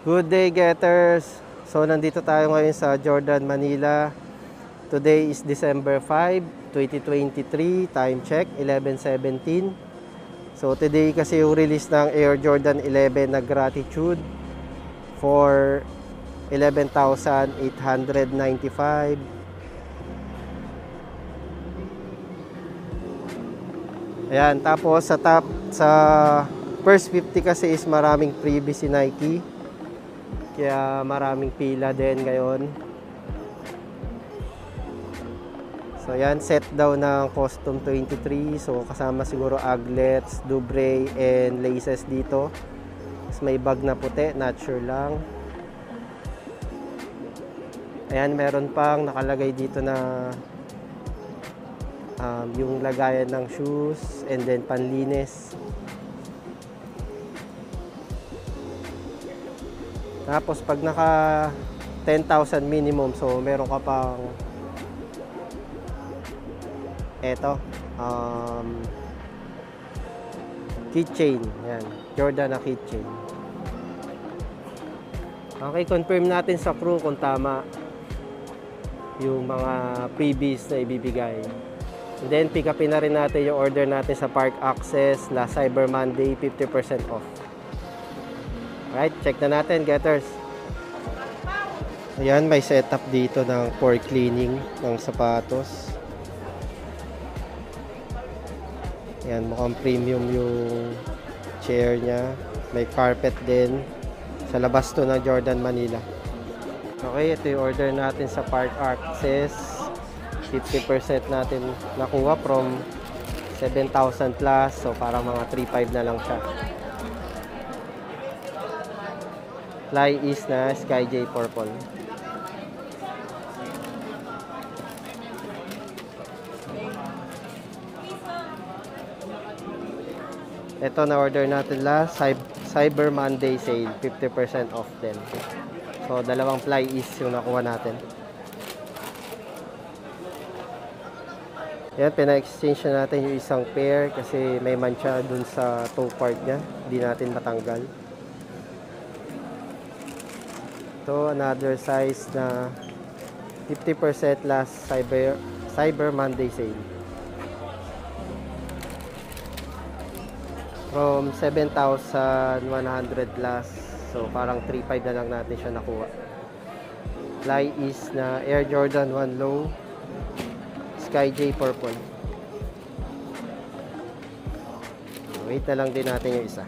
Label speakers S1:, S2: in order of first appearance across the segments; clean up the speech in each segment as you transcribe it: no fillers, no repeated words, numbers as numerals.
S1: Good day, Getters! So, nandito tayo ngayon sa Jordan, Manila. Today is December 5, 2023. Time check, 11:17. So, today kasi yung release ng Air Jordan 11 na Gratitude for 11,895. Ayan, tapos sa first 50 kasi is maraming freebie si Nike. Kaya maraming pila din ngayon. So yan, set daw ng Custom 23. So kasama siguro aglets, dubre, and laces dito. Tapos may bag na puti, not sure lang. Ayan, meron pang nakalagay dito na yung lagayan ng shoes and then panlinis. Tapos pag naka 10,000 minimum, so meron ka pang keychain. Yan, Jordan na keychain. Okay, confirm natin sa crew kung tama yung mga freebies na ibibigay. And then pick upin na rin natin yung order natin sa Park Access last Cyber Monday, 50% off. Alright, check na natin, Getters. Ayan, may setup dito ng for cleaning ng sapatos. Ayan, mukhang premium yung chair niya. May carpet din. Sa labas to ng Jordan, Manila. Okay, ito yung order natin sa Park Access. 50% natin nakuha from 7,000 plus. So, parang mga 3,500 na lang siya. Fly is na Sky J Purple. Ito na order natin last Cyber Monday sale, 50% off din. So dalawang fly is yung nakuha natin. Yan, pina-exchange na natin yung isang pair kasi may mancha dun sa toe part niya, hindi natin matanggal. So, another size na 50% last Cyber Monday sale. From 7,100 plus. So, parang 3,500 na lang natin siya nakuha. Fly is na Air Jordan 1 Low. Sky J Purple. Wait na lang din natin yung isa.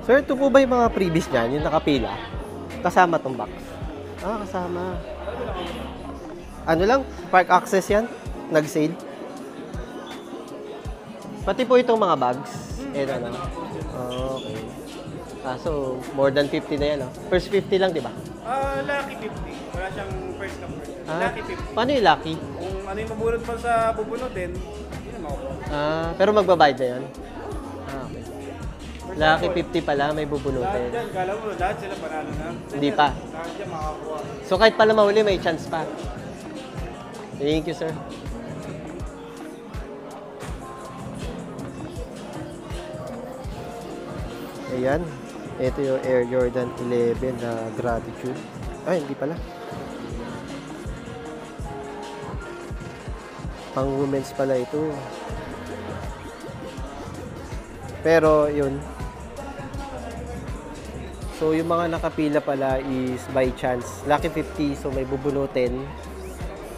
S1: Sir, ito po ba yung mga previous dyan? Yung nakapila? Kasama tong box? Ah, kasama. Ano lang? Park Access yan? Nag-sale? Pati po itong mga bags? Ano? Okay. So, more than 50 na yan, no? First 50 lang, di ba?
S2: Lucky 50. Wala siyang first come first. Lucky 50.
S1: Paano yung lucky?
S2: Kung ano yung mabunod pa sa bubunutin, yun ang makukuha.
S1: Pero magbabayad na yun? Okay. Lucky 50 pala, may bubunutin.
S2: Lahat dyan, kala mo, lahat sila panalo na.
S1: Hindi pa.
S2: Lahat dyan makakuha.
S1: So, kahit pala mahuli, may chance pa. Thank you, sir. Ayan. Ito yung Air Jordan 11 na Gratitude. Ay, hindi pala. Pang women's pala ito. Pero, yun. So, yung mga nakapila pala is by chance. Lucky 50, so may bubunutin.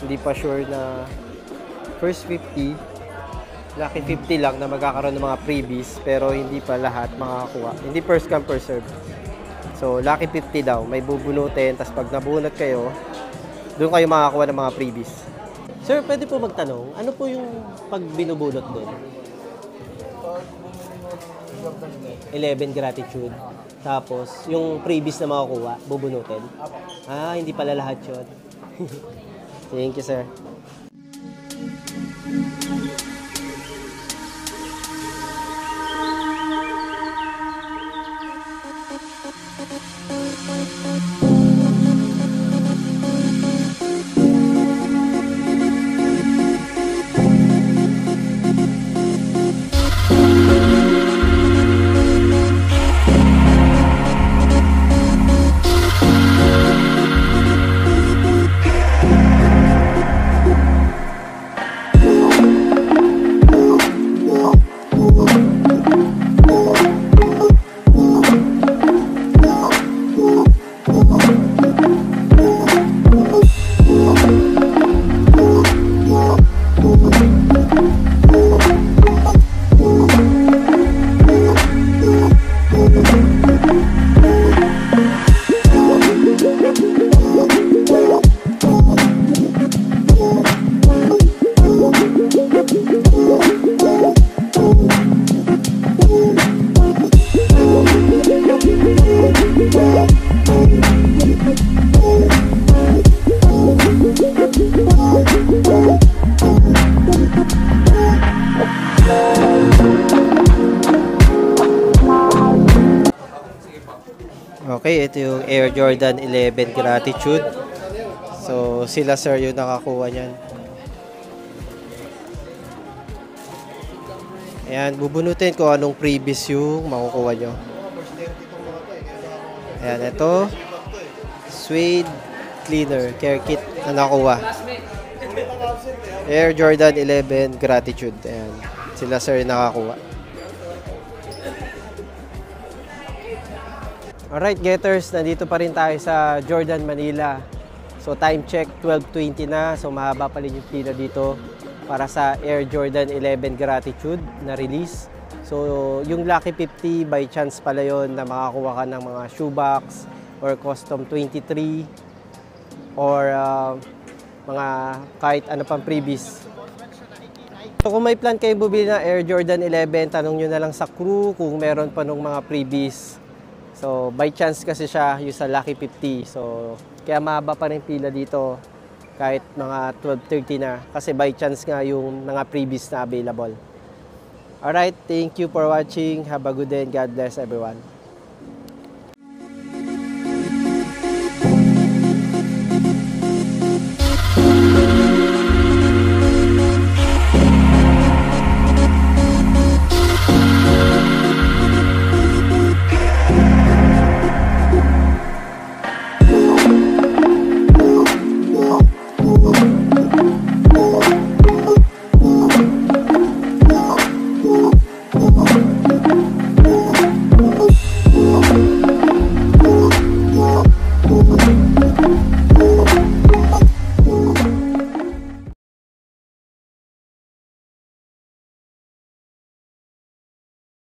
S1: Hindi pa sure na first 50. Lucky 50 lang na magkakaroon ng mga freebies. Pero hindi pa lahat makakakuha. Hindi first come, first serve. So, lucky 50 daw. May bubunutin. Tapos pag nabunot kayo, doon kayo makakakuha ng mga freebies. Sir, pwede po magtanong, ano po yung pag binubunot doon? 11 Gratitude. Tapos, yung freebies na makukuha, bubunutin. Hindi pala lahat yun. Thank you, sir. Okay, ito yung Air Jordan 11 Gratitude. So, sila sir yung nakakuha niyan. Ayan, bubunutin ko anong previous yung makukuha nyo. Ayan, ito. Suede Cleaner Care Kit na nakuha. Air Jordan 11 Gratitude. Ayan, sila sir yung nakakuha. Alright, Getters, nandito pa rin tayo sa Jordan, Manila. So, time check, 12:20 na. So, mahaba pa rin yung pila dito para sa Air Jordan 11 Gratitude na release. So, yung Lucky 50, by chance pala yon na makakuha ka ng mga shoebox or custom 23 or mga kahit ano pang freebies. So, kung may plan kayo bumili ng Air Jordan 11, tanong nyo na lang sa crew kung meron pa nung mga freebies. So, by chance kasi siya yung sa Lucky 50. So, kaya mahaba pa rin pila dito kahit mga 12:30 na. Kasi by chance nga yung mga freebies na available. Alright, thank you for watching. Have a good day and God bless everyone.